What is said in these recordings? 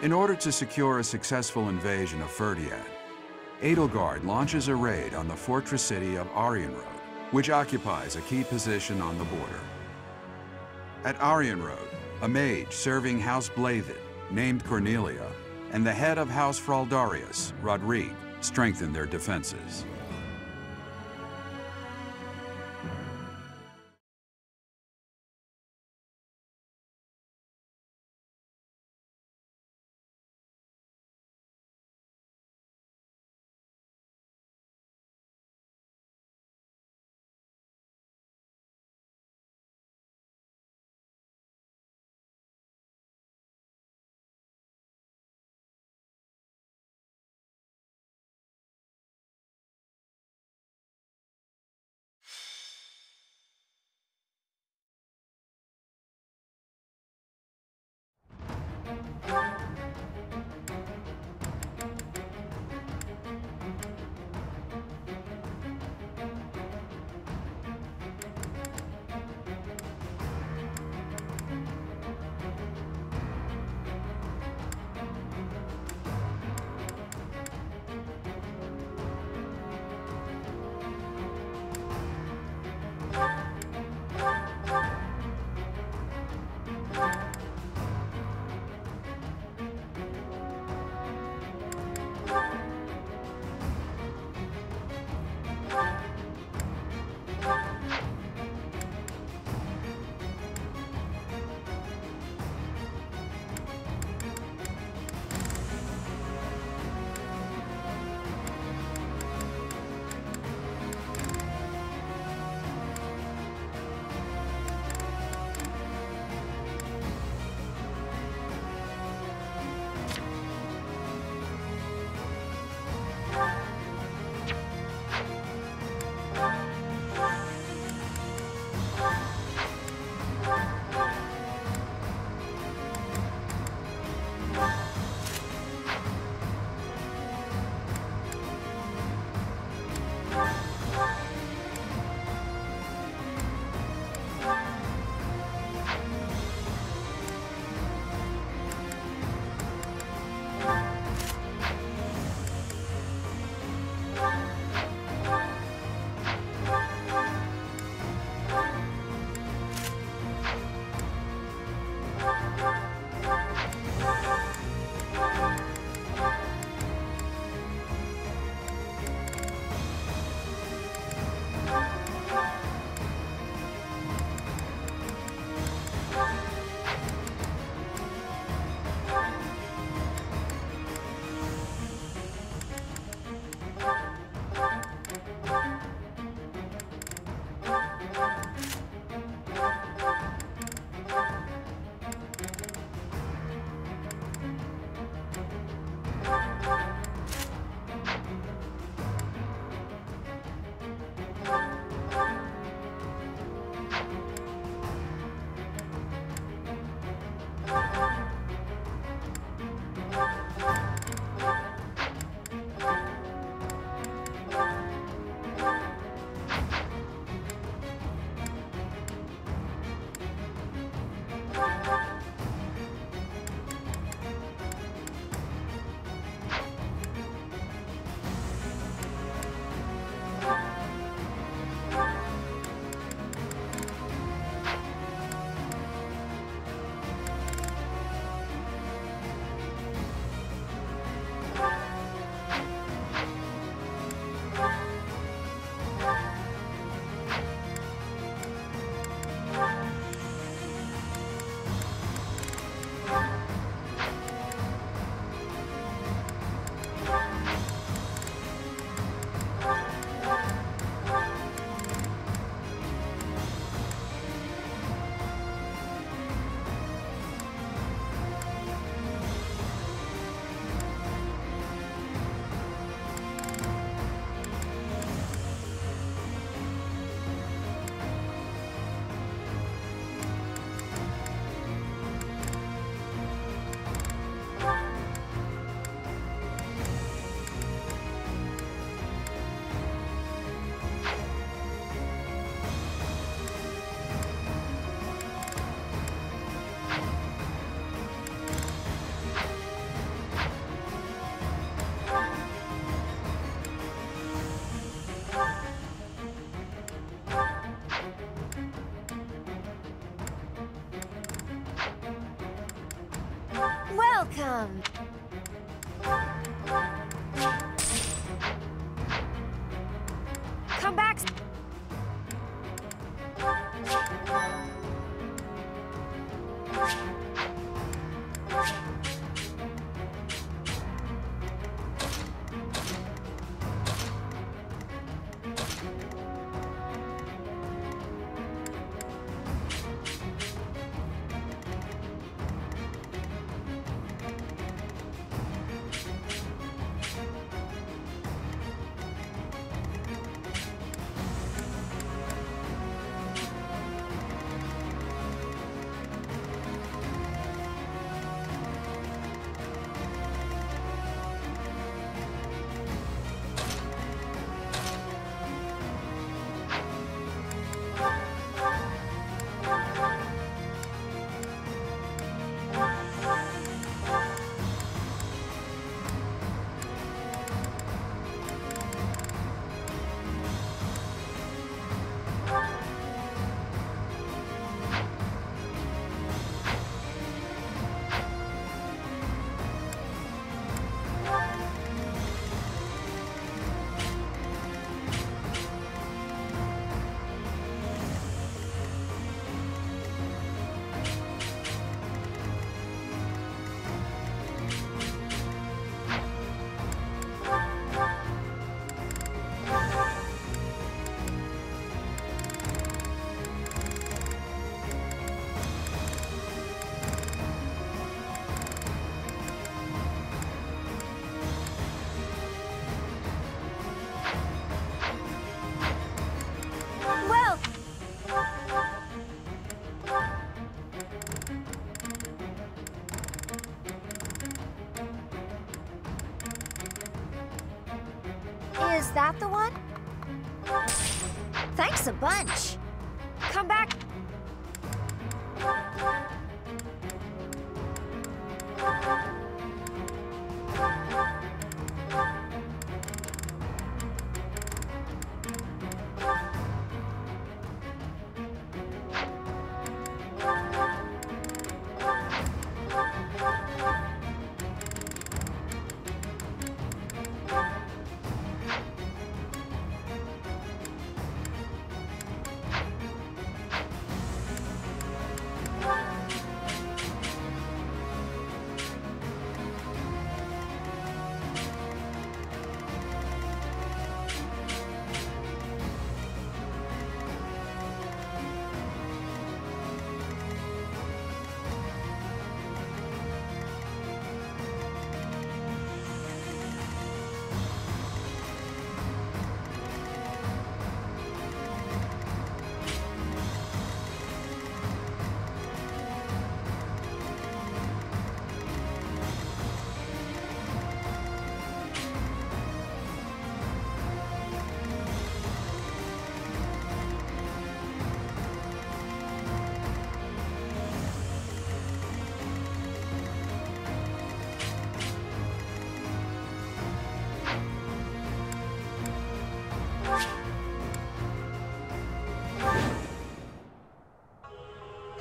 In order to secure a successful invasion of Fódlan, Edelgard launches a raid on the fortress city of Arianrhod, which occupies a key position on the border. At Arianrhod, a mage serving House Byleth, named Cornelia, and the head of House Fraldarius, Rodrigue, strengthen their defenses. Welcome! Come back! Is that the one? Thanks a bunch. Come back.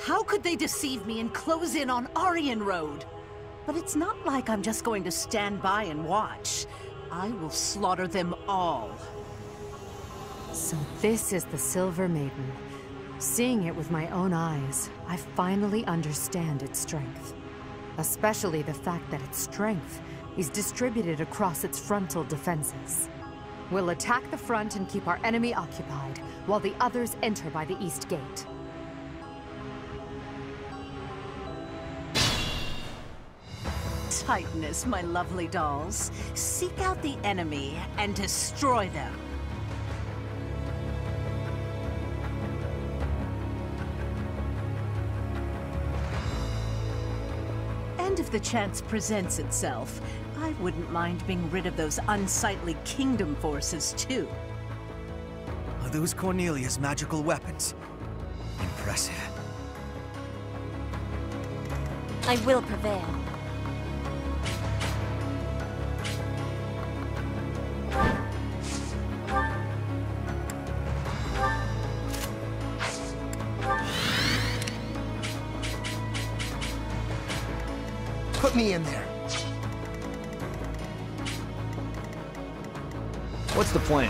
How could they deceive me and close in on Arianrhod? But it's not like I'm just going to stand by and watch. I will slaughter them all. So this is the Silver Maiden. Seeing it with my own eyes, I finally understand its strength. Especially the fact that its strength is distributed across its frontal defenses. We'll attack the front and keep our enemy occupied, while the others enter by the east gate. Tightness, my lovely dolls. Seek out the enemy and destroy them. And if the chance presents itself, I wouldn't mind being rid of those unsightly kingdom forces, too. Are those Cornelia's magical weapons? Impressive. I will prevail. Put me in there. What's the plan?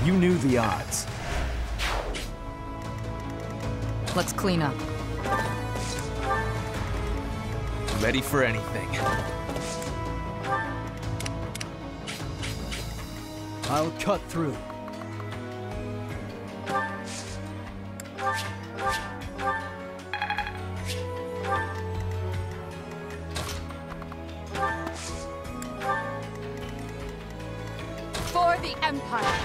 You knew the odds. Let's clean up. Ready for anything. I'll cut through. For the Empire!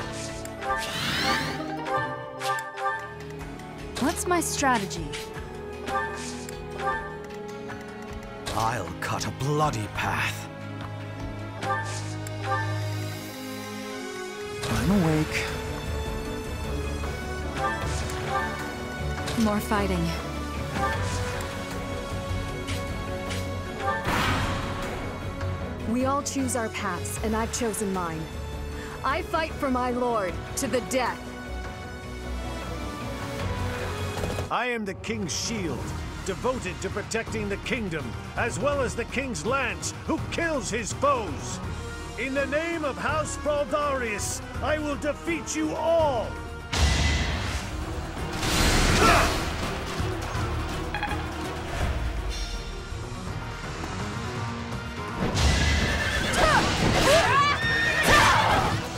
What's my strategy? I'll cut a bloody path. I'm awake. More fighting. We all choose our paths, and I've chosen mine. I fight for my lord, to the death. I am the King's shield, devoted to protecting the kingdom, as well as the King's lance, who kills his foes. In the name of House Fraldarius, I will defeat you all!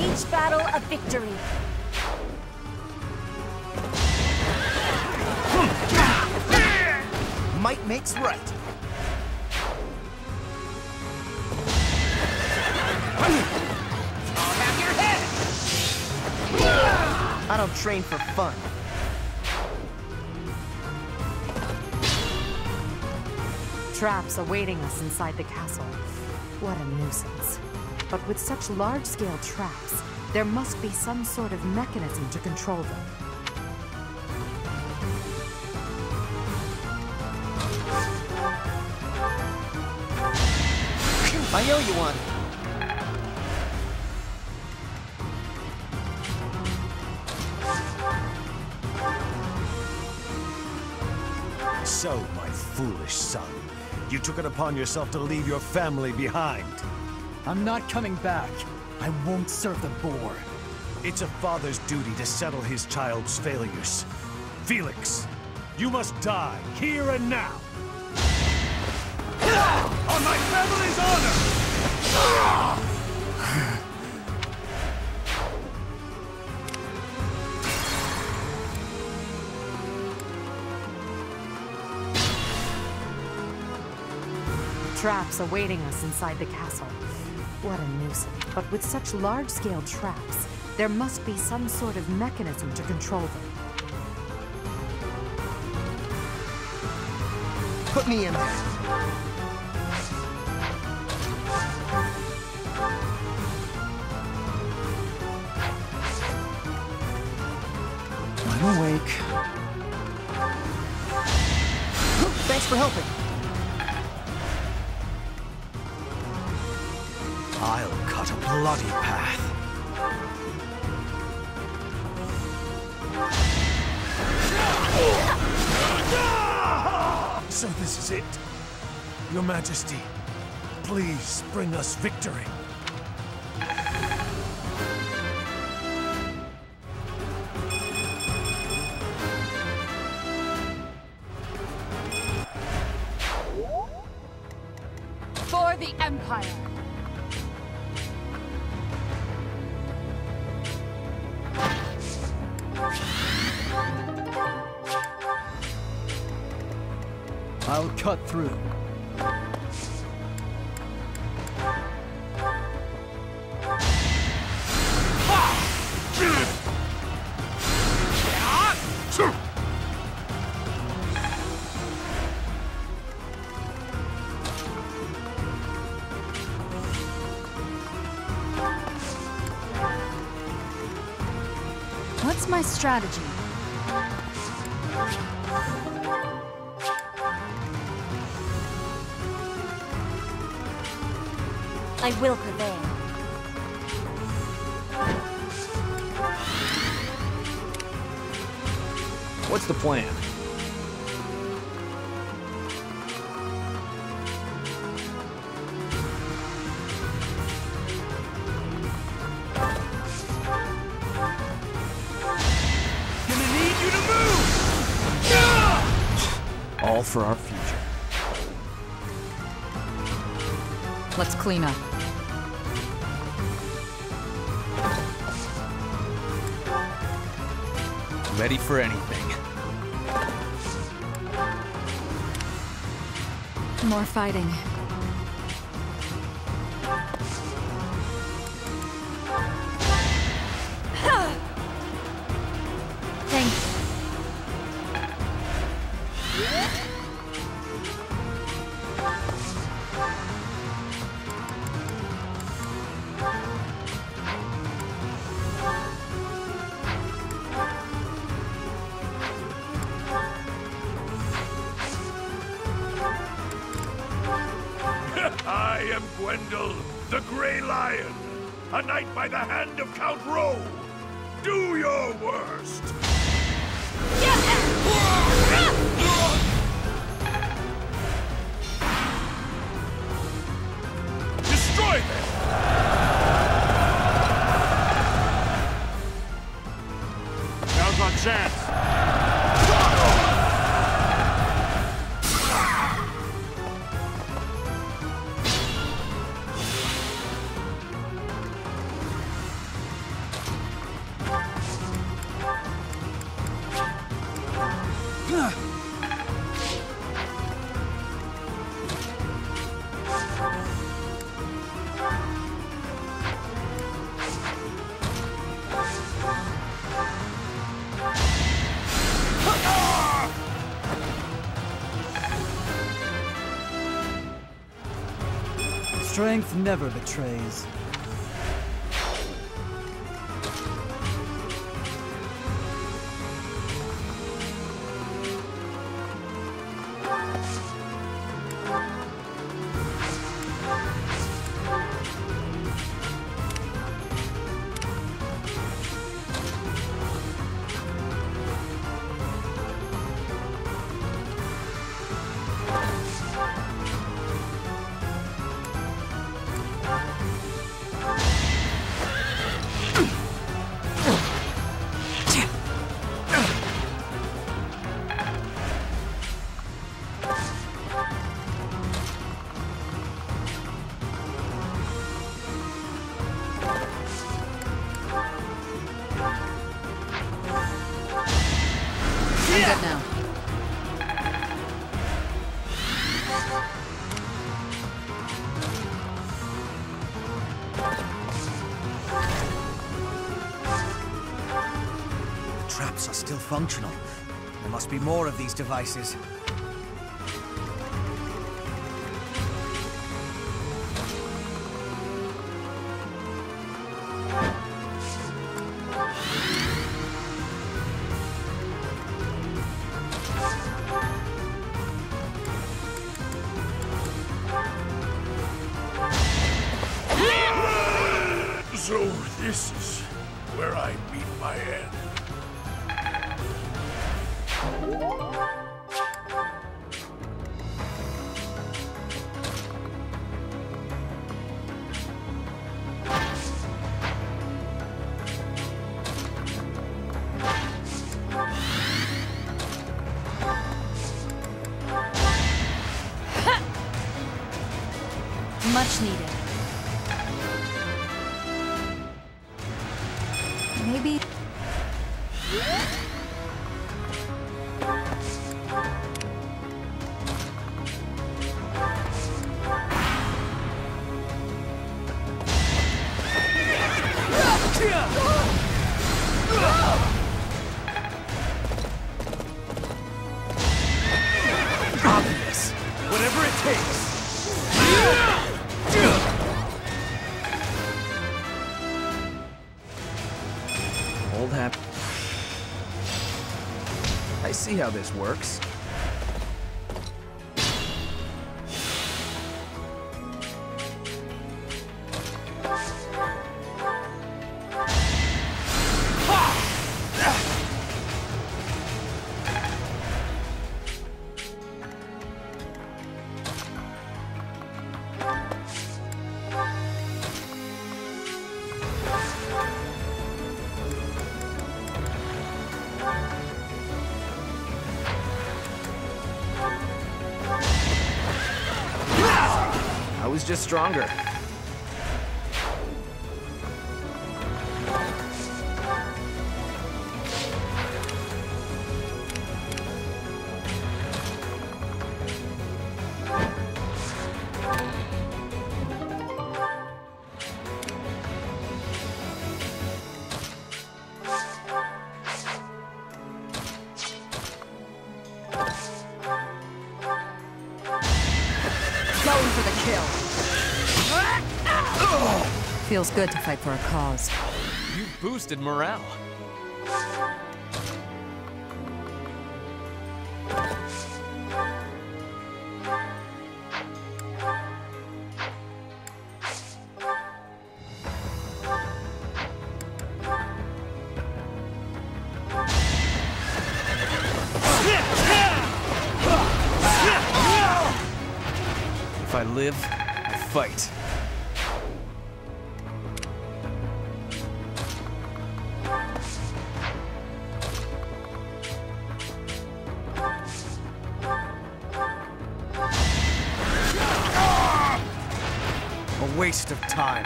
Each battle a victory. Might makes right. I'll have your head! I don't train for fun. Traps awaiting us inside the castle. What a nuisance. But with such large-scale traps, there must be some sort of mechanism to control them. I know you want. So, my foolish son, you took it upon yourself to leave your family behind. I'm not coming back. I won't serve the boar. It's a father's duty to settle his child's failures. Felix, you must die here and now. On my family's honor! Traps awaiting us inside the castle. What a nuisance. But with such large-scale traps, there must be some sort of mechanism to control them. Put me in there. I'm awake. Thanks for helping. I'll cut a bloody path. So this is it. Your Majesty, please bring us victory. For the Empire! I'll cut through. What's my strategy? I will prevail. what's the plan? Gonna need you to move! All for our future. Let's clean up. Ready for anything. More fighting. Thanks. I am Gwendol, the Grey Lion, a knight by the hand of Count Rowe. Do your worst. Destroy them! Now's our chance. Strength never betrays. I'm good now. The traps are still functional. There must be more of these devices. So this is where I meet my end. Much needed. Maybe... Obvious. Whatever it takes. Old hap. I see how this works. was just stronger. Going for the kill. Feels good to fight for a cause. You boosted morale. If I live, I fight. A waste of time.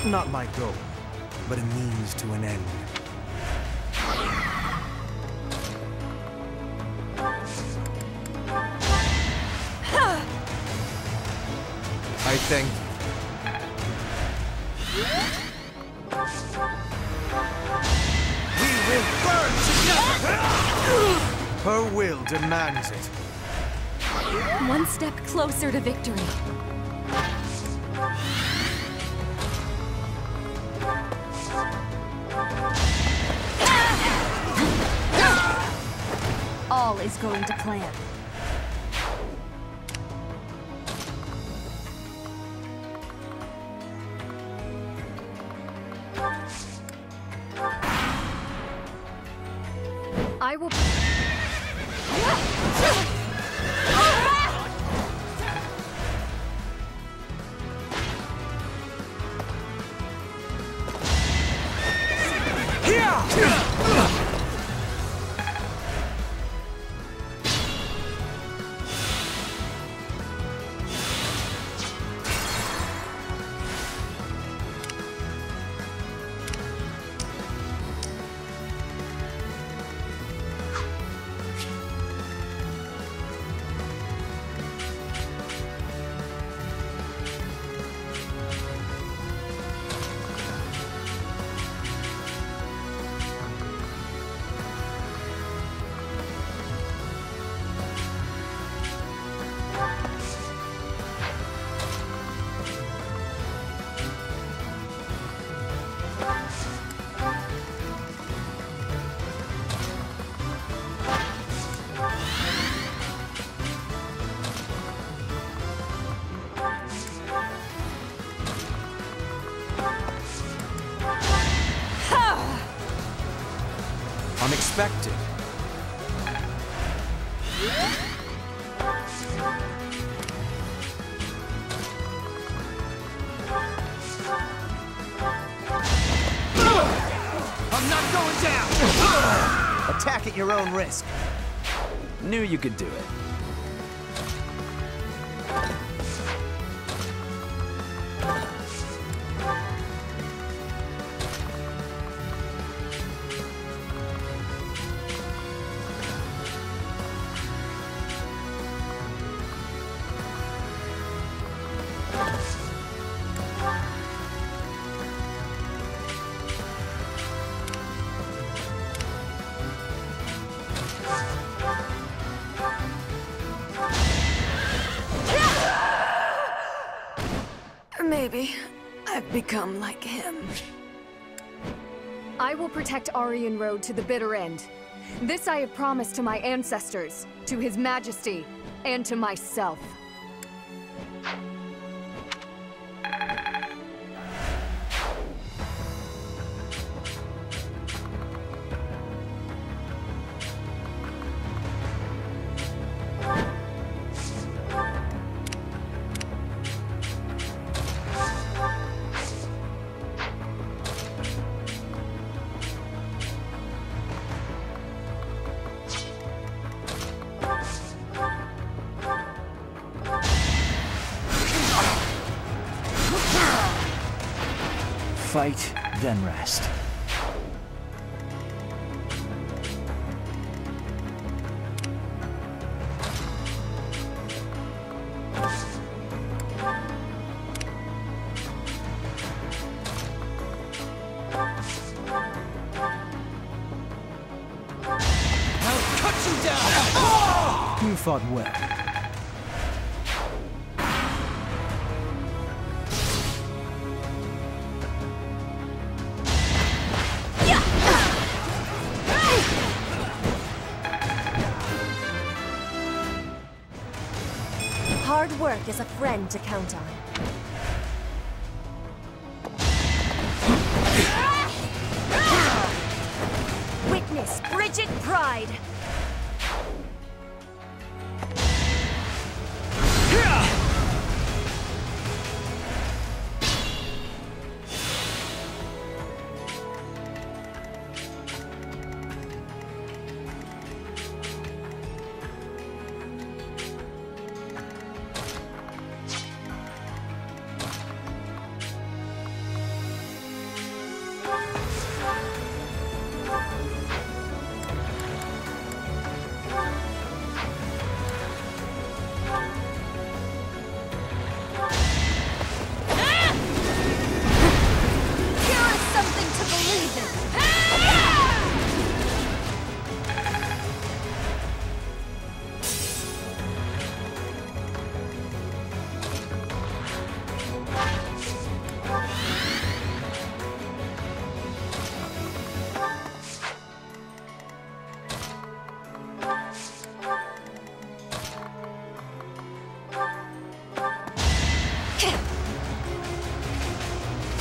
Not my goal, but a means to an end. I think... We will burn together! Her will demands it. One step closer to victory. All is going to plan. I will... Unexpected. I'm not going down! Attack at your own risk. Knew you could do it. Maybe I've become like him. I will protect Arianrhod to the bitter end. This I have promised to my ancestors, to His Majesty, and to myself. Fight, then rest. You fought well. Hard work is a friend to count on. Witness Bridget Pride.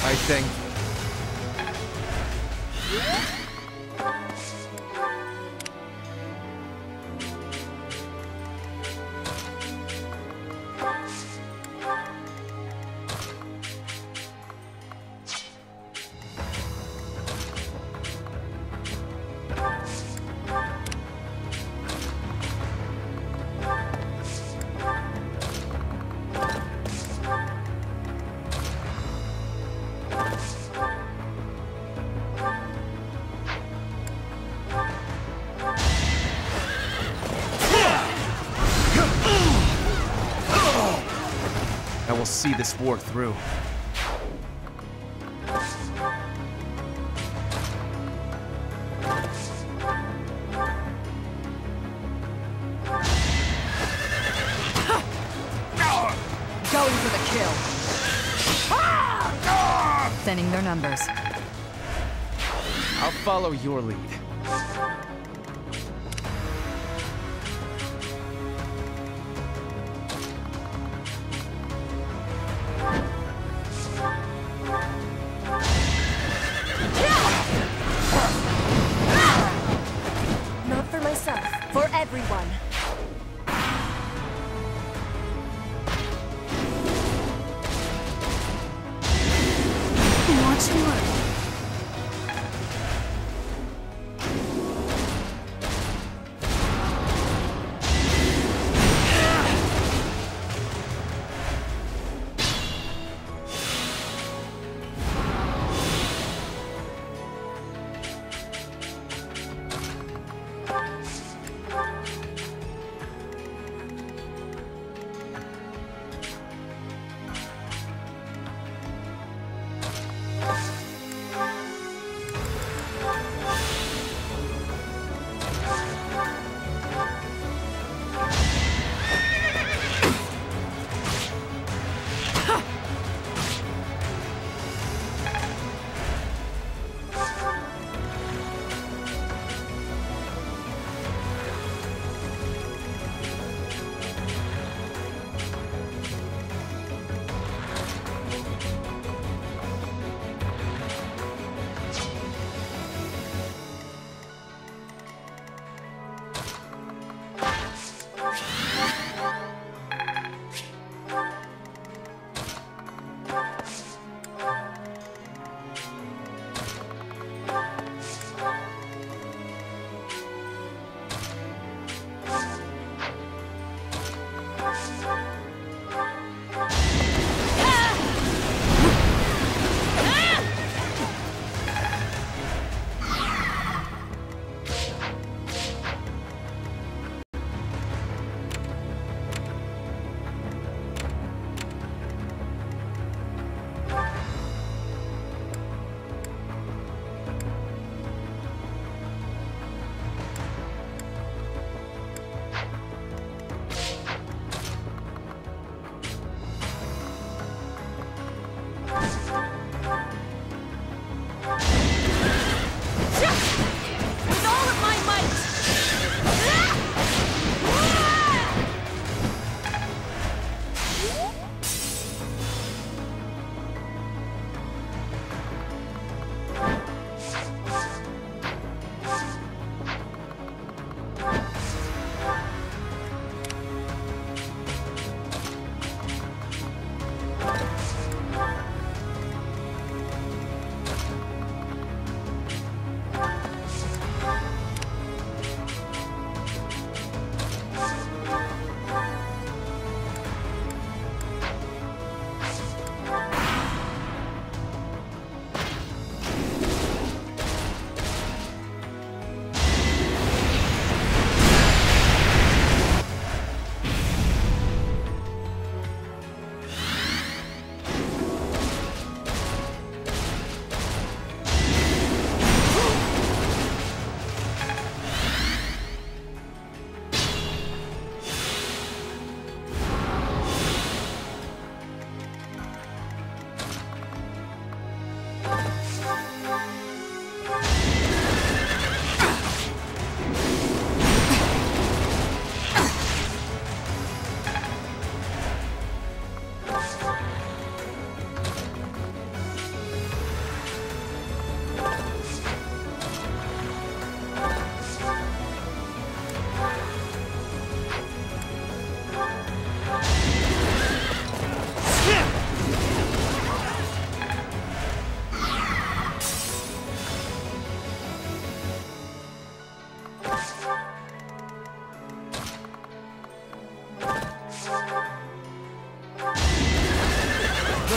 I think. I will see this war through. Going for the kill. Thinning their numbers. I'll follow your lead. Not for myself, for everyone. Watch and learn.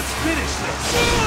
Let's finish this!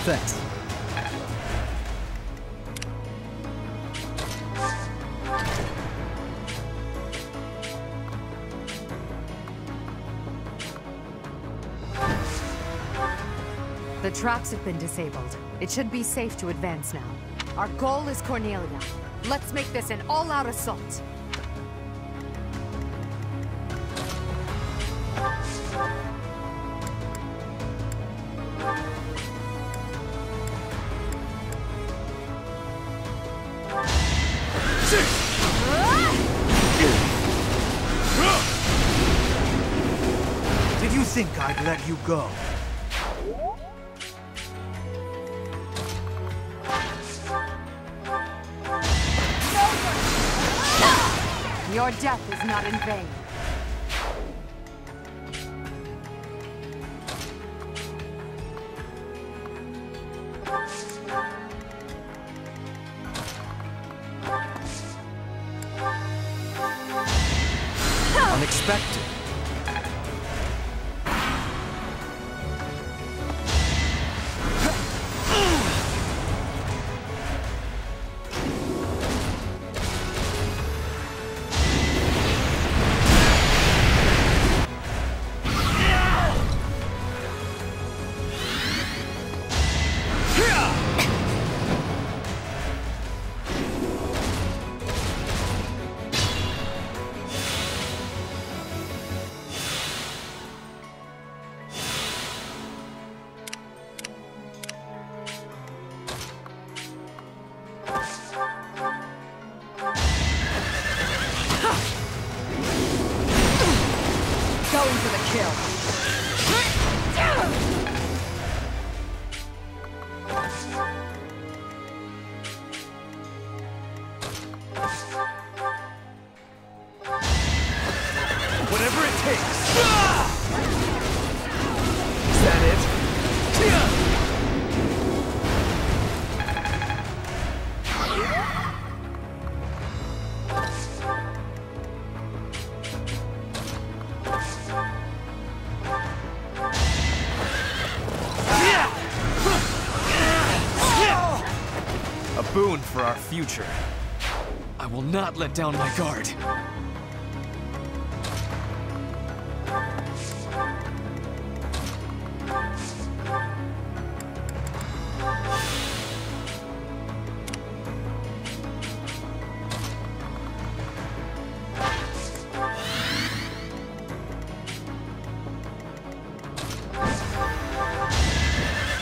Thanks. The traps have been disabled. It should be safe to advance now. Our goal is Cornelia. Let's make this an all-out assault. Did you think I'd let you go? Your death is not in vain. Unexpected. Going for the kill. Whatever it takes. Is that it? A boon for our future. I will not let down my guard.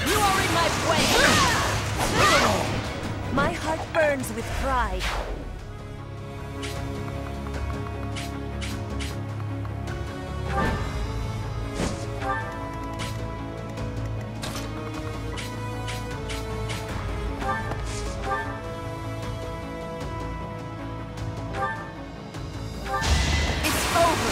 You are in my way! My heart burns with pride. It's over.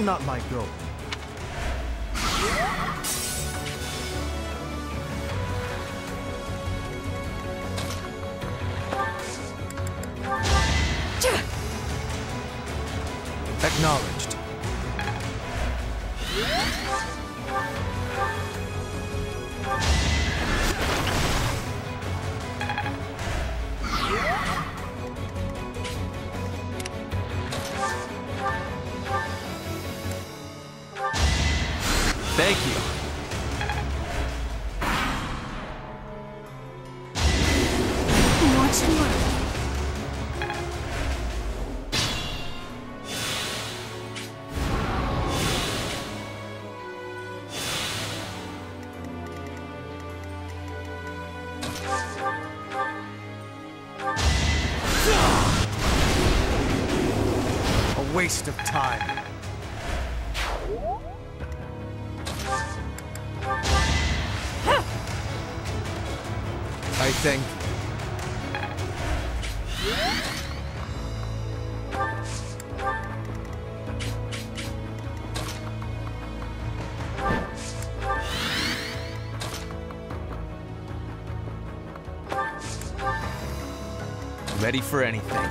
Not my goal. Acknowledged. Thank you. Watch and learn. A waste of time. I think. Ready for anything.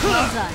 Well done.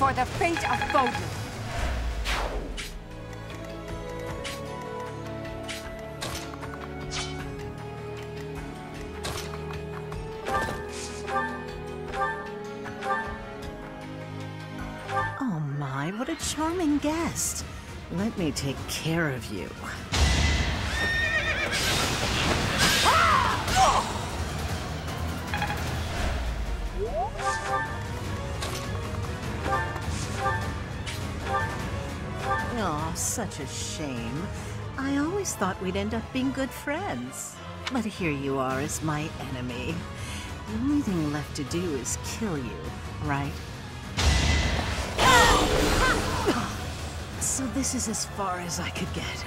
For the fate of Fódlan. Oh my, what a charming guest. Let me take care of you. Oh, such a shame. I always thought we'd end up being good friends. But here you are as my enemy. The only thing left to do is kill you, right? So this is as far as I could get.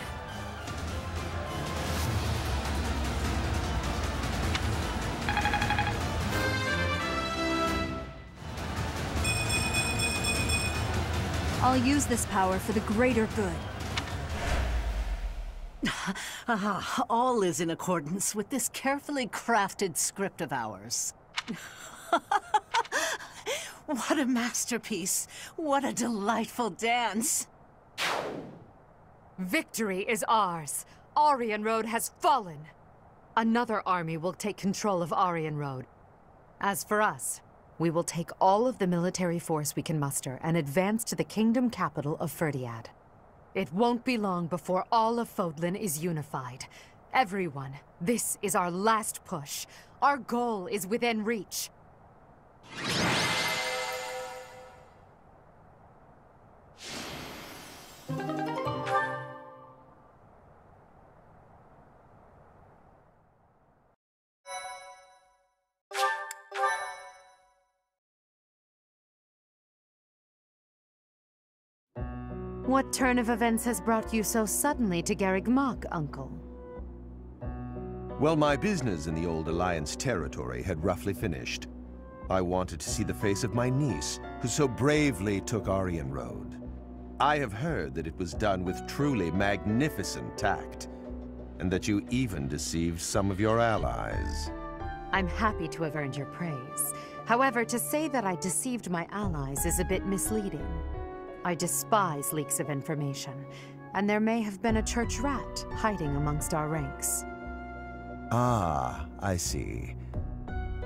I'll use this power for the greater good. All is in accordance with this carefully crafted script of ours. What a masterpiece! What a delightful dance! Victory is ours. Arianrhod has fallen. Another army will take control of Arianrhod. As for us, we will take all of the military force we can muster and advance to the kingdom capital of Fódlan. It won't be long before all of Fódlan is unified. Everyone, this is our last push. Our goal is within reach. What turn of events has brought you so suddenly to Garreg Mach, Uncle? Well, my business in the old Alliance territory had roughly finished. I wanted to see the face of my niece, who so bravely took Arianrhod. I have heard that it was done with truly magnificent tact, and that you even deceived some of your allies. I'm happy to have earned your praise. However, to say that I deceived my allies is a bit misleading. I despise leaks of information, and there may have been a church rat hiding amongst our ranks. Ah, I see.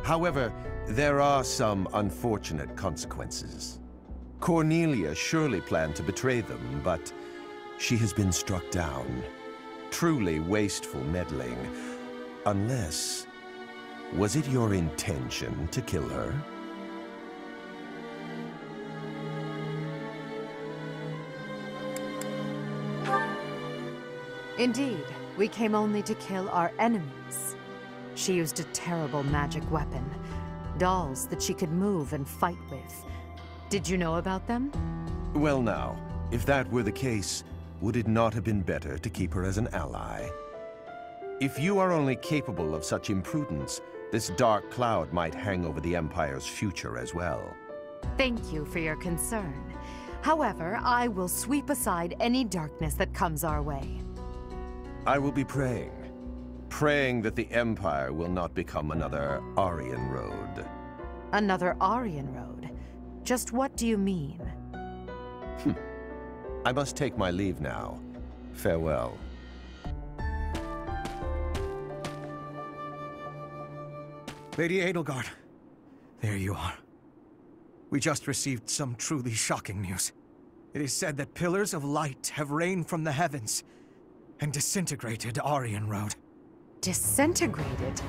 However, there are some unfortunate consequences. Cornelia surely planned to betray them, but She has been struck down. Truly wasteful meddling. Unless... was it your intention to kill her? Indeed, we came only to kill our enemies. She used a terrible magic weapon. Dolls that she could move and fight with. Did you know about them? Well now, if that were the case, would it not have been better to keep her as an ally? If you are only capable of such imprudence, this dark cloud might hang over the Empire's future as well. Thank you for your concern. However, I will sweep aside any darkness that comes our way. I will be praying. Praying that the Empire will not become another Arianrhod. Another Arianrhod? Just what do you mean? I must take my leave now. Farewell. Lady Edelgard, there you are. We just received some truly shocking news. It is said that pillars of light have rained from the heavens and disintegrated Arianrhod. Disintegrated?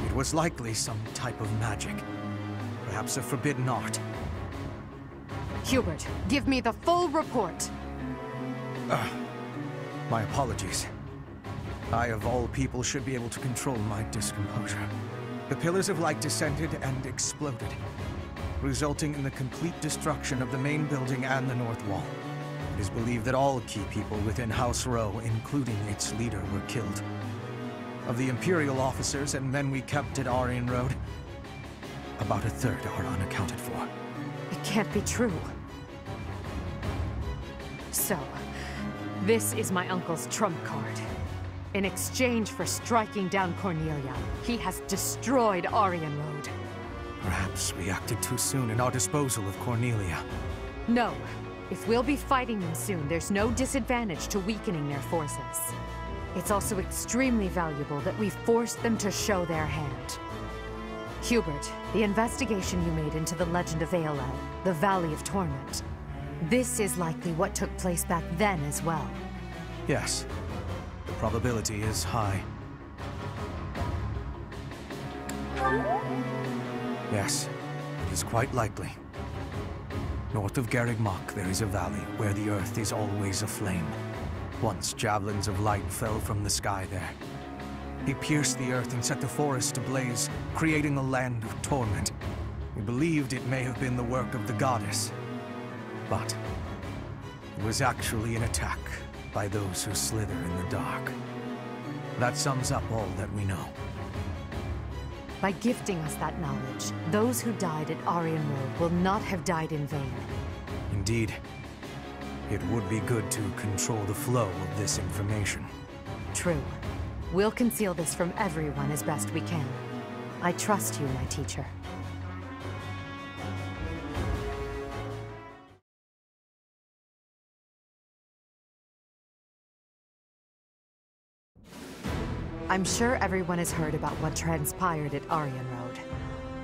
It was likely some type of magic. Perhaps a forbidden art. Hubert, give me the full report. My apologies. I, of all people, should be able to control my discomposure. The pillars of light descended and exploded, resulting in the complete destruction of the main building and the north wall. It is believed that all key people within House Row, including its leader, were killed. Of the Imperial officers and men we kept at Arianrhod, about a third are unaccounted for. It can't be true. So, this is my uncle's trump card. In exchange for striking down Cornelia, he has destroyed Arianrhod. Perhaps we acted too soon in our disposal of Cornelia. No. If we'll be fighting them soon, there's no disadvantage to weakening their forces. It's also extremely valuable that we force them to show their hand. Hubert, the investigation you made into the legend of Aelel, the Valley of Torment, this is likely what took place back then as well. Yes. The probability is high. Yes, it is quite likely. North of Garreg Mach, there is a valley where the earth is always aflame. Once javelins of light fell from the sky there. They pierced the earth and set the forest ablaze, creating a land of torment. We believed it may have been the work of the goddess. But it was actually an attack by those who slither in the dark. That sums up all that we know. By gifting us that knowledge, those who died at Arianrhod will not have died in vain. Indeed. It would be good to control the flow of this information. True. We'll conceal this from everyone as best we can. I trust you, my teacher. I'm sure everyone has heard about what transpired at Arianrhod.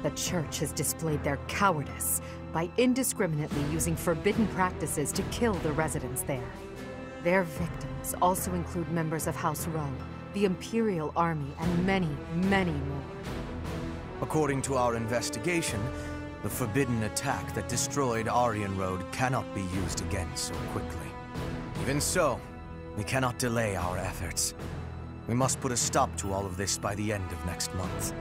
The Church has displayed their cowardice by indiscriminately using forbidden practices to kill the residents there. Their victims also include members of House Row, the Imperial Army, and many, many more. According to our investigation, the forbidden attack that destroyed Arianrhod cannot be used again so quickly. Even so, we cannot delay our efforts. We must put a stop to all of this by the end of next month.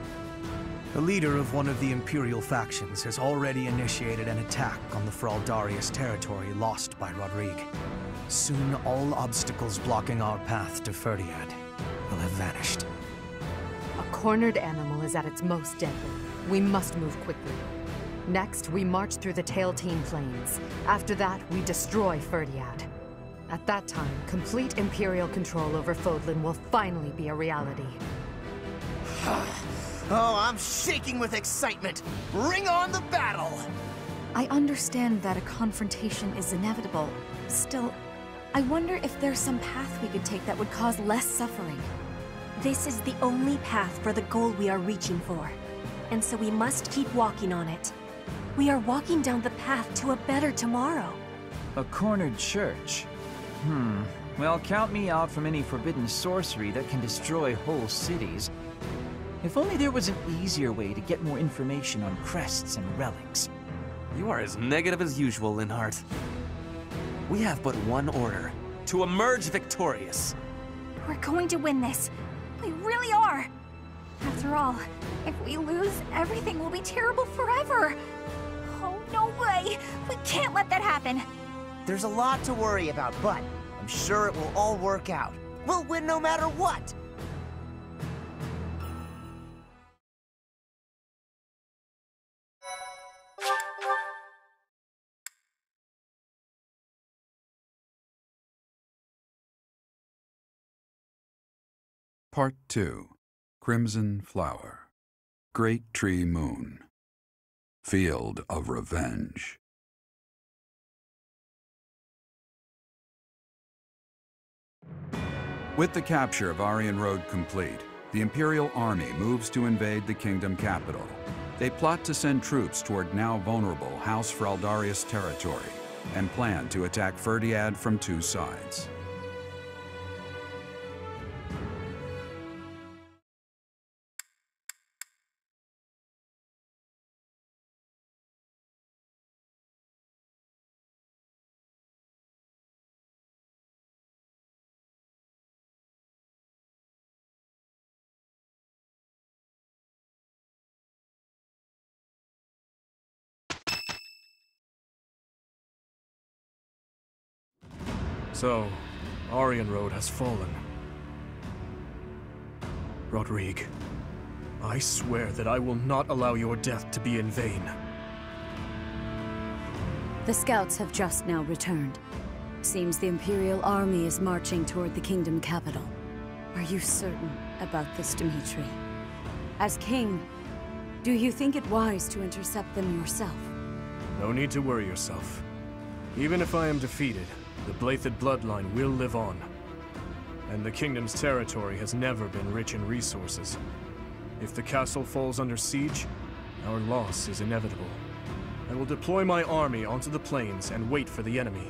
The leader of one of the Imperial factions has already initiated an attack on the Fraldarius territory lost by Rodrigue. Soon, all obstacles blocking our path to Ferdinand will have vanished. A cornered animal is at its most deadly. We must move quickly. Next, we march through the Tailtean Plains. After that, we destroy Ferdinand. At that time, complete Imperial control over Fódlan will finally be a reality. Oh, I'm shaking with excitement! Bring on the battle! I understand that a confrontation is inevitable. Still, I wonder if there's some path we could take that would cause less suffering. This is the only path for the goal we are reaching for. and so we must keep walking on it. We are walking down the path to a better tomorrow. A cornered church? Well, count me out from any forbidden sorcery that can destroy whole cities. If only there was an easier way to get more information on crests and relics. You are as negative as usual, Linhardt. We have but one order: to emerge victorious. We're going to win this. We really are. After all, if we lose, everything will be terrible forever. Oh, no way. We can't let that happen. There's a lot to worry about, but I'm sure it will all work out. We'll win no matter what! Part 2. Crimson Flower. Great Tree Moon. Field of Revenge. With the capture of Arianrhod complete, the Imperial Army moves to invade the kingdom capital. They plot to send troops toward now vulnerable House Fraldarius territory and plan to attack Fhirdiad from two sides. So, Arianrhod has fallen. Rodrigue, I swear that I will not allow your death to be in vain. The scouts have just now returned. Seems the Imperial Army is marching toward the kingdom capital. Are you certain about this, Dimitri? As king, do you think it wise to intercept them yourself? No need to worry yourself. Even if I am defeated, the Byleth bloodline will live on. And the kingdom's territory has never been rich in resources. If the castle falls under siege, our loss is inevitable. I will deploy my army onto the plains and wait for the enemy.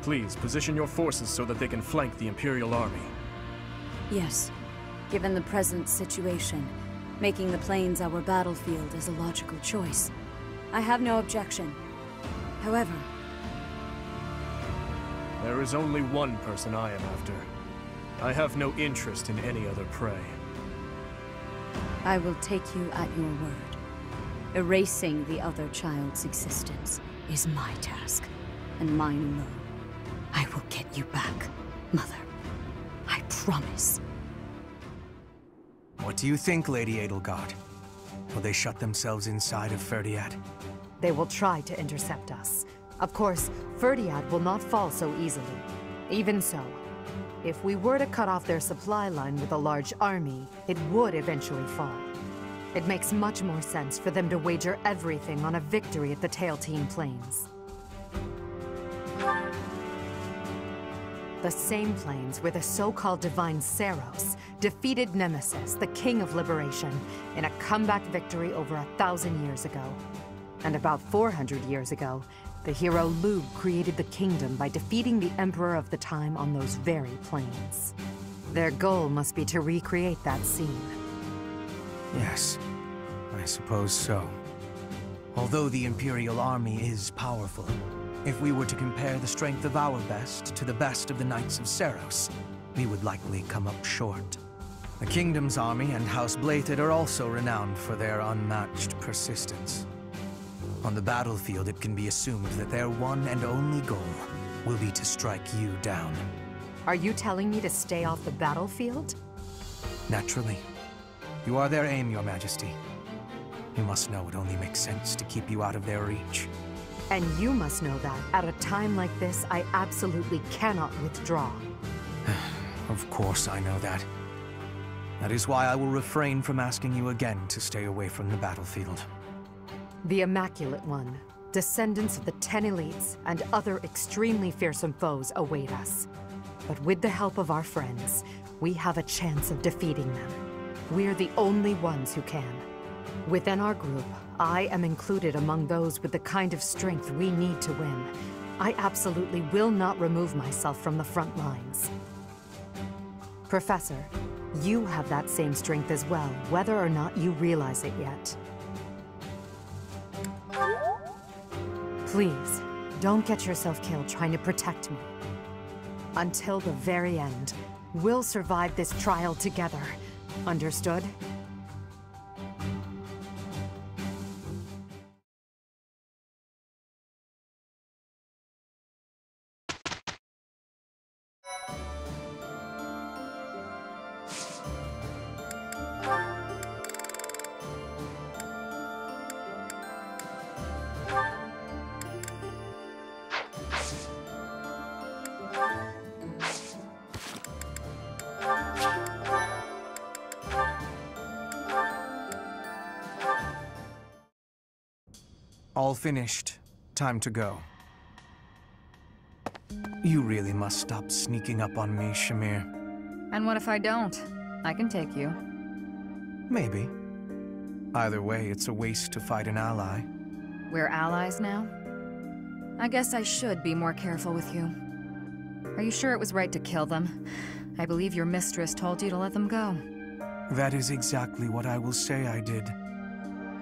Please, position your forces so that they can flank the Imperial Army. Yes. Given the present situation, making the plains our battlefield is a logical choice. I have no objection. However, there is only one person I am after. I have no interest in any other prey. I will take you at your word. Erasing the other child's existence is my task, and mine alone. I will get you back, Mother. I promise. What do you think, Lady Edelgard? Will they shut themselves inside of Fhirdiad? They will try to intercept us. Of course, Fhirdiad will not fall so easily. Even so, if we were to cut off their supply line with a large army, it would eventually fall. It makes much more sense for them to wager everything on a victory at the Tailtean Plains. The same plains where the so-called divine Seiros defeated Nemesis, the King of Liberation, in a comeback victory over 1,000 years ago. And about 400 years ago, the hero Lugh created the kingdom by defeating the Emperor of the time on those very plains. Their goal must be to recreate that scene. Yes, I suppose so. Although the Imperial Army is powerful, if we were to compare the strength of our best to the best of the Knights of Seiros, we would likely come up short. The Kingdom's army and House Byleth are also renowned for their unmatched persistence. On the battlefield, it can be assumed that their one and only goal will be to strike you down. Are you telling me to stay off the battlefield? Naturally. You are their aim, Your Majesty. You must know it only makes sense to keep you out of their reach. And you must know that, at a time like this, I absolutely cannot withdraw. Of course I know that. That is why I will refrain from asking you again to stay away from the battlefield. The Immaculate One, descendants of the 10 elites, and other extremely fearsome foes await us. But with the help of our friends, we have a chance of defeating them. We're the only ones who can. Within our group, I am included among those with the kind of strength we need to win. I absolutely will not remove myself from the front lines. Professor, you have that same strength as well, whether or not you realize it yet. Please, don't get yourself killed trying to protect me. Until the very end, we'll survive this trial together. Understood? All finished. Time to go. You really must stop sneaking up on me, Shamir. And what if I don't? I can take you. Maybe. Either way, it's a waste to fight an ally. We're allies now? I guess I should be more careful with you. Are you sure it was right to kill them? I believe your mistress told you to let them go. That is exactly what I will say I did.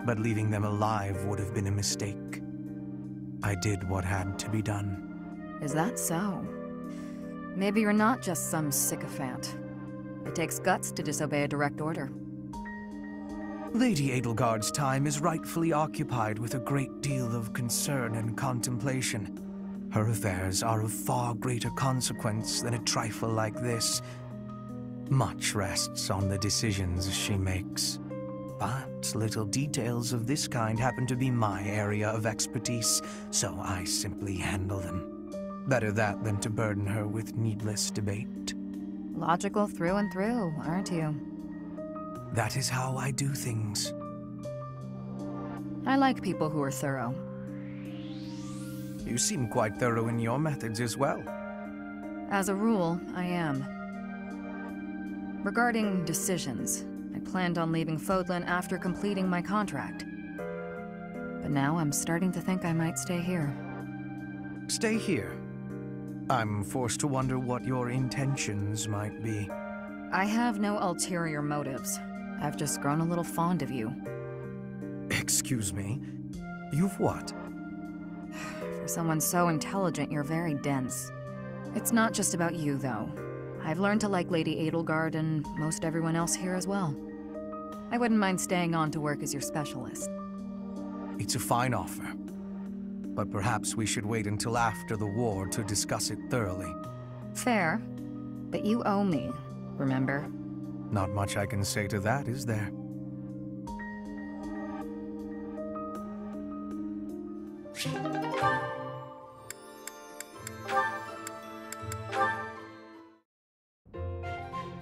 But leaving them alive would have been a mistake. I did what had to be done. Is that so? Maybe you're not just some sycophant. It takes guts to disobey a direct order. Lady Edelgard's time is rightfully occupied with a great deal of concern and contemplation. Her affairs are of far greater consequence than a trifle like this. Much rests on the decisions she makes. But little details of this kind happen to be my area of expertise, so I simply handle them. Better that than to burden her with needless debate. Logical through and through, aren't you? That is how I do things. I like people who are thorough. You seem quite thorough in your methods as well. As a rule, I am. Regarding decisions, I planned on leaving Fódlan after completing my contract. But now I'm starting to think I might stay here. Stay here? I'm forced to wonder what your intentions might be. I have no ulterior motives. I've just grown a little fond of you. Excuse me? You've what? For someone so intelligent, you're very dense. It's not just about you, though. I've learned to like Lady Edelgard and most everyone else here as well. I wouldn't mind staying on to work as your specialist. It's a fine offer. But perhaps we should wait until after the war to discuss it thoroughly. Fair. But you owe me, remember? Not much I can say to that, is there?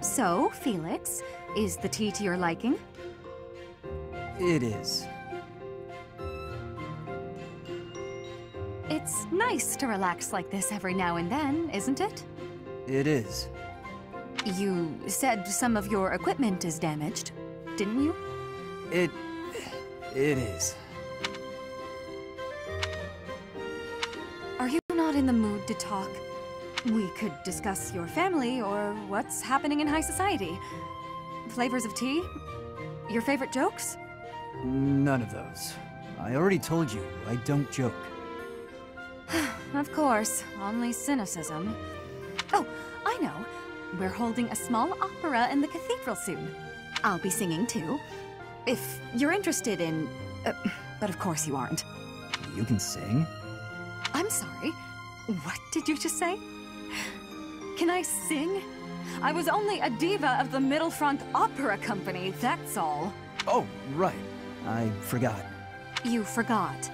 So, Felix, is the tea to your liking? It is. It's nice to relax like this every now and then, isn't it? It is. You said some of your equipment is damaged, didn't you? It is. Are you not in the mood to talk? We could discuss your family or what's happening in high society. Flavors of tea? Your favorite jokes? None of those. I already told you, I don't joke. Of course, only cynicism. Oh, I know. We're holding a small opera in the cathedral soon. I'll be singing too. If you're interested in... but of course you aren't. You can sing? I'm sorry. What did you just say? Can I sing? I was only a diva of the Middlefront Opera Company, that's all. Oh, right. I forgot. You forgot.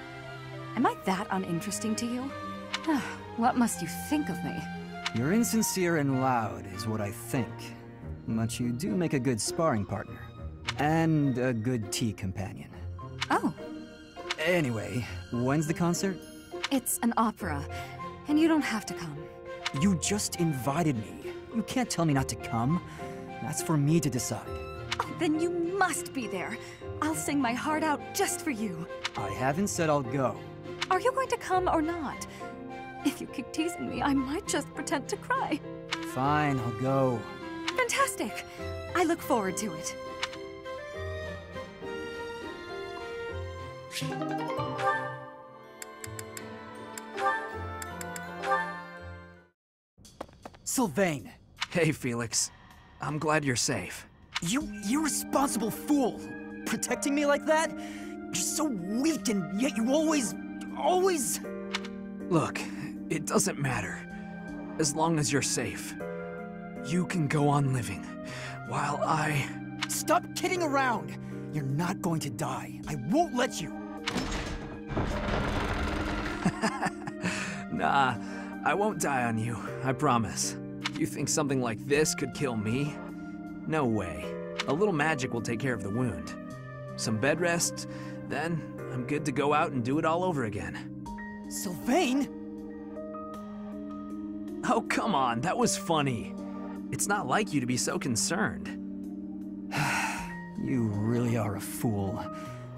Am I that uninteresting to you? What must you think of me? You're insincere and loud, is what I think. But you do make a good sparring partner. And a good tea companion. Oh. Anyway, when's the concert? It's an opera, and you don't have to come. You just invited me. You can't tell me not to come. That's for me to decide. Oh, then you must be there. I'll sing my heart out just for you. I haven't said I'll go. Are you going to come or not? If you keep teasing me, I might just pretend to cry. Fine, I'll go. Fantastic. I look forward to it. Sylvain! Hey, Felix. I'm glad you're safe. You irresponsible fool! Protecting me like that? You're so weak and yet you always... Look, it doesn't matter. As long as you're safe. You can go on living, while I... Stop kidding around! You're not going to die. I won't let you! Nah, I won't die on you, I promise. You think something like this could kill me? No way. A little magic will take care of the wound. Some bed rest, then I'm good to go out and do it all over again. Sylvain? Oh, come on, that was funny. It's not like you to be so concerned. You really are a fool.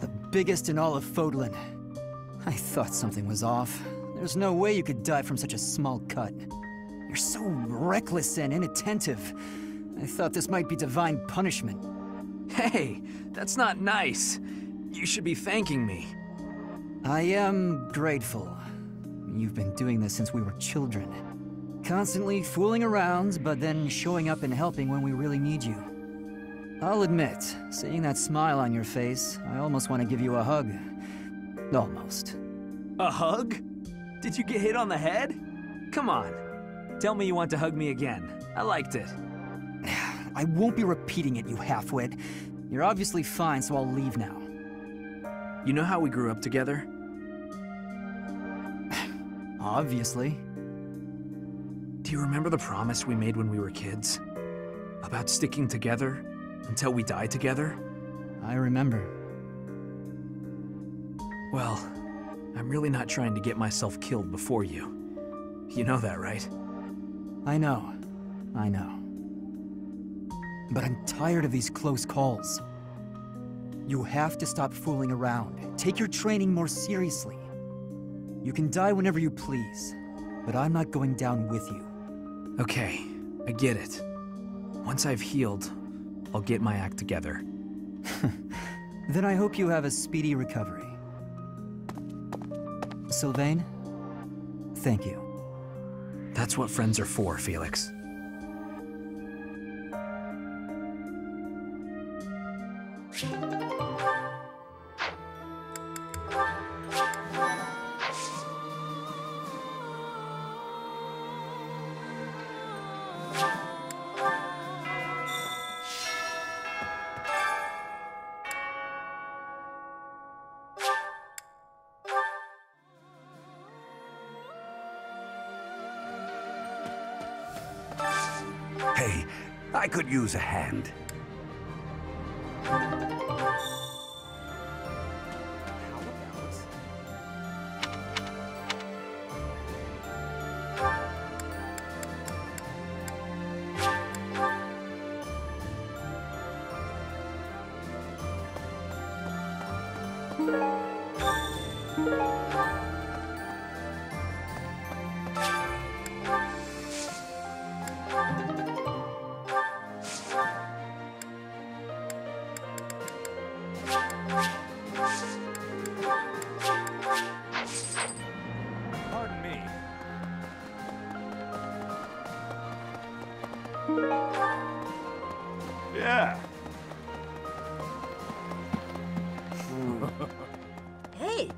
The biggest in all of Fódlan. I thought something was off. There's no way you could die from such a small cut. You're so reckless and inattentive. I thought this might be divine punishment. Hey, that's not nice. You should be thanking me. I am grateful. You've been doing this since we were children. Constantly fooling around, but then showing up and helping when we really need you. I'll admit, seeing that smile on your face, I almost want to give you a hug. Almost. A hug? Did you get hit on the head? Come on. Tell me you want to hug me again. I liked it. I won't be repeating it, you halfwit. You're obviously fine, so I'll leave now. You know how we grew up together? Obviously. Do you remember the promise we made when we were kids? About sticking together until we die together? I remember. Well, I'm really not trying to get myself killed before you. You know that, right? I know. But I'm tired of these close calls. You have to stop fooling around. Take your training more seriously. You can die whenever you please, but I'm not going down with you. Okay, I get it. Once I've healed, I'll get my act together. Then I hope you have a speedy recovery. Sylvain, thank you. That's what friends are for, Felix. Hey, I could use a hand. Pardon me. Yeah. Hey!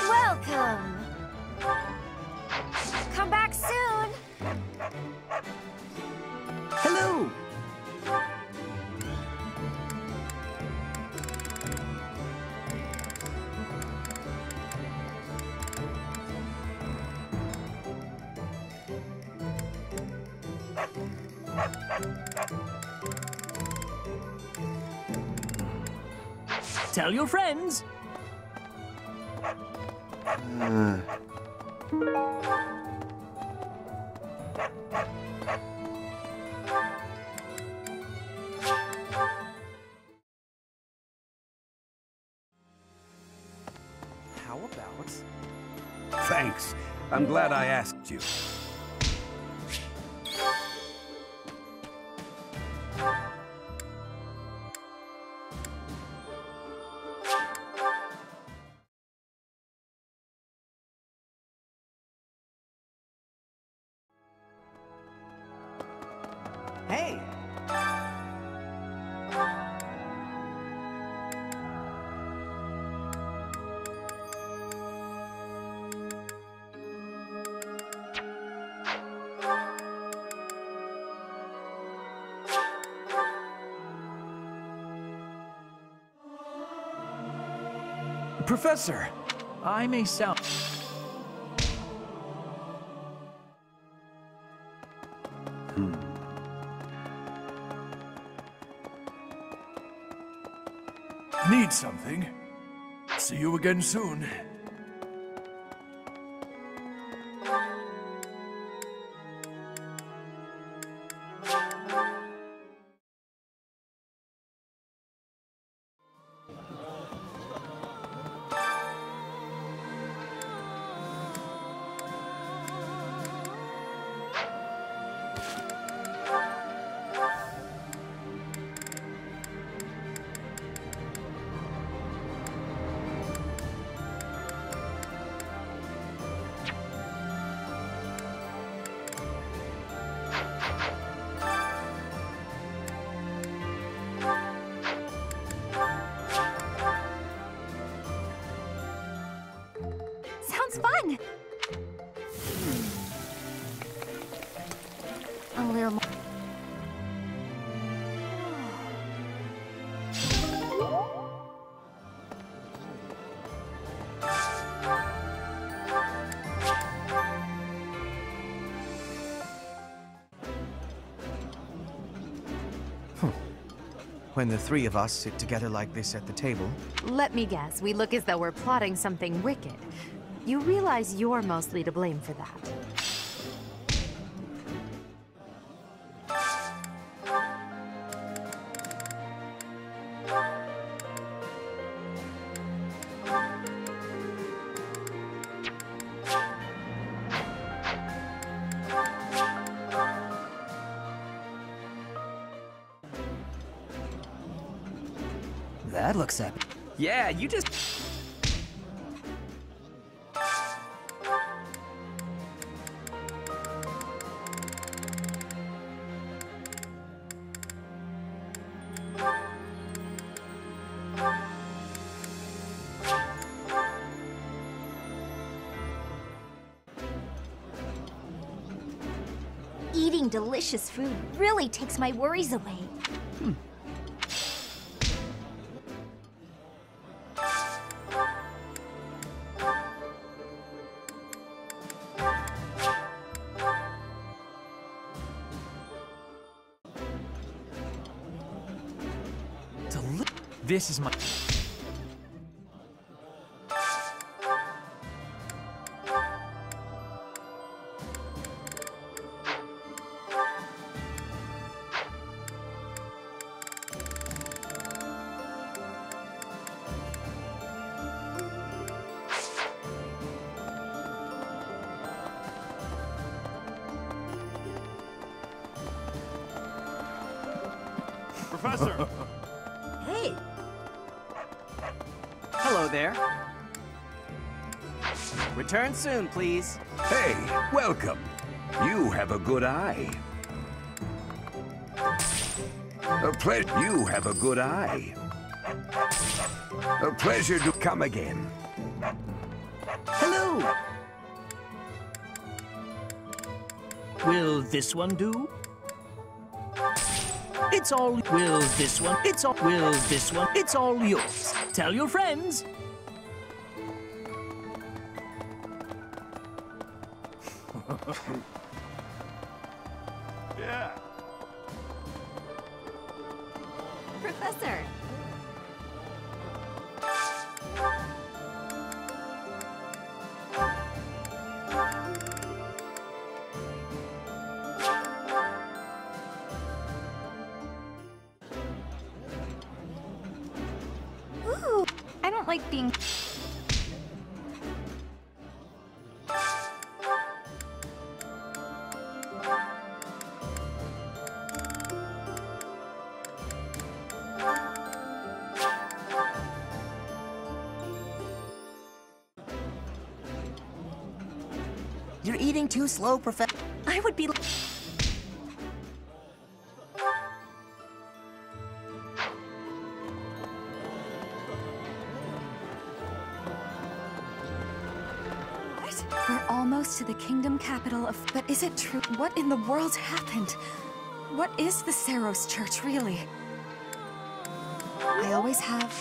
Welcome! Come back soon! Hello! Tell your friends! How about... Thanks. I'm glad I asked you. Hey! Professor, I may sound... Need something? See you again soon. Sounds fun! A little more. When the three of us sit together like this at the table, Let me guess, we look as though we're plotting something wicked. You realize you're mostly to blame for that. That looks epic. Yeah, you just... Eating delicious food really takes my worries away. This is my... Professor! Hey! Hello there. Return soon, please. Hey, welcome. You have a good eye. You have a good eye. A pleasure to come again. Hello! Will this one do? It's all... Will this one? It's all... Will this one? It's all yours. Tell your friends. Yeah. Professor! like being... You're eating too slow, Professor. I would be... We're almost to the kingdom capital of... But is it true? What in the world happened? What is the Saros Church, really? I always have...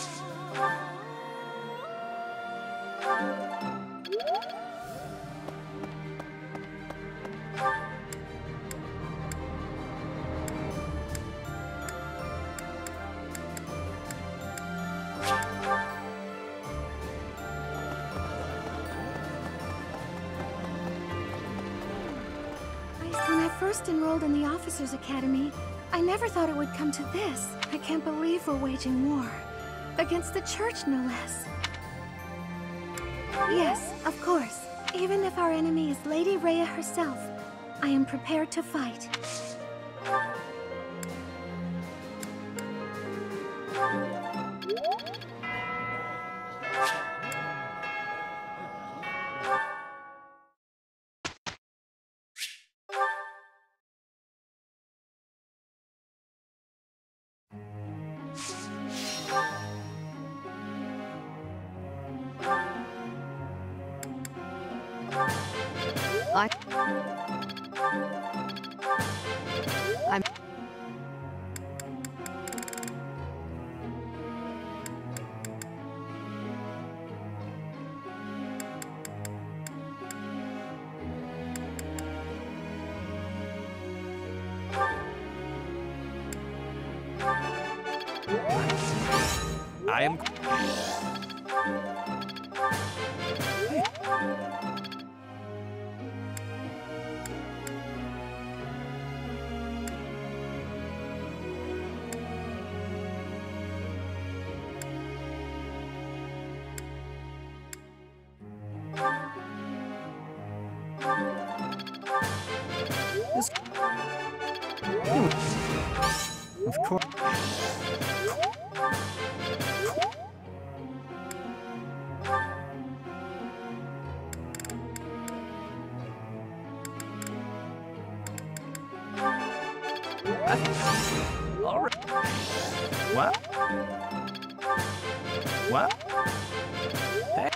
When I first enrolled in the Officers' Academy, I never thought it would come to this. I can't believe we're waging war. Against the Church, no less. Yes, of course. Even if our enemy is Lady Rhea herself, I am prepared to fight. I'm... I am... Of course. All right. What? What? Hey.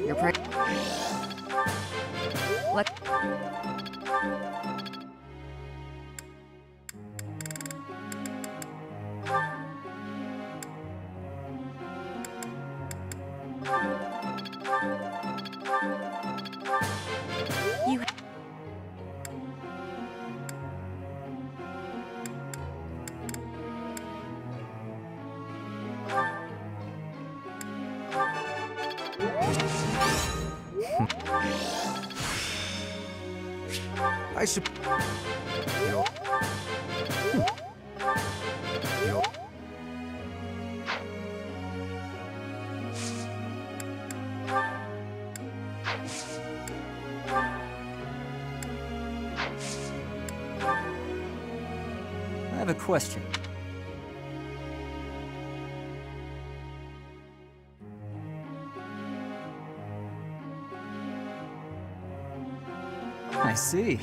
You're pretty. What? You... I should... Yo. Yo. I have a question. I see.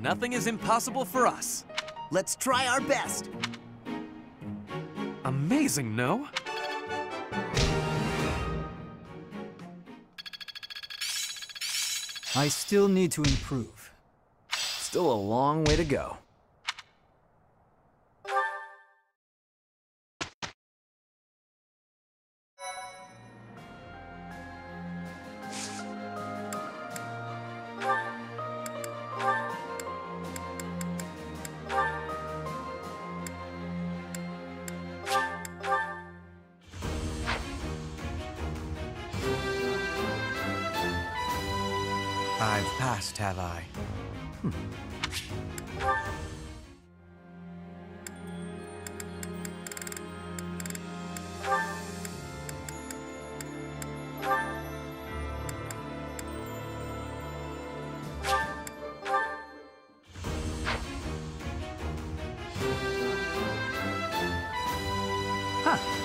Nothing is impossible for us. Let's try our best. Amazing, no? I still need to improve. Still a long way to go. I've passed, have I? Huh.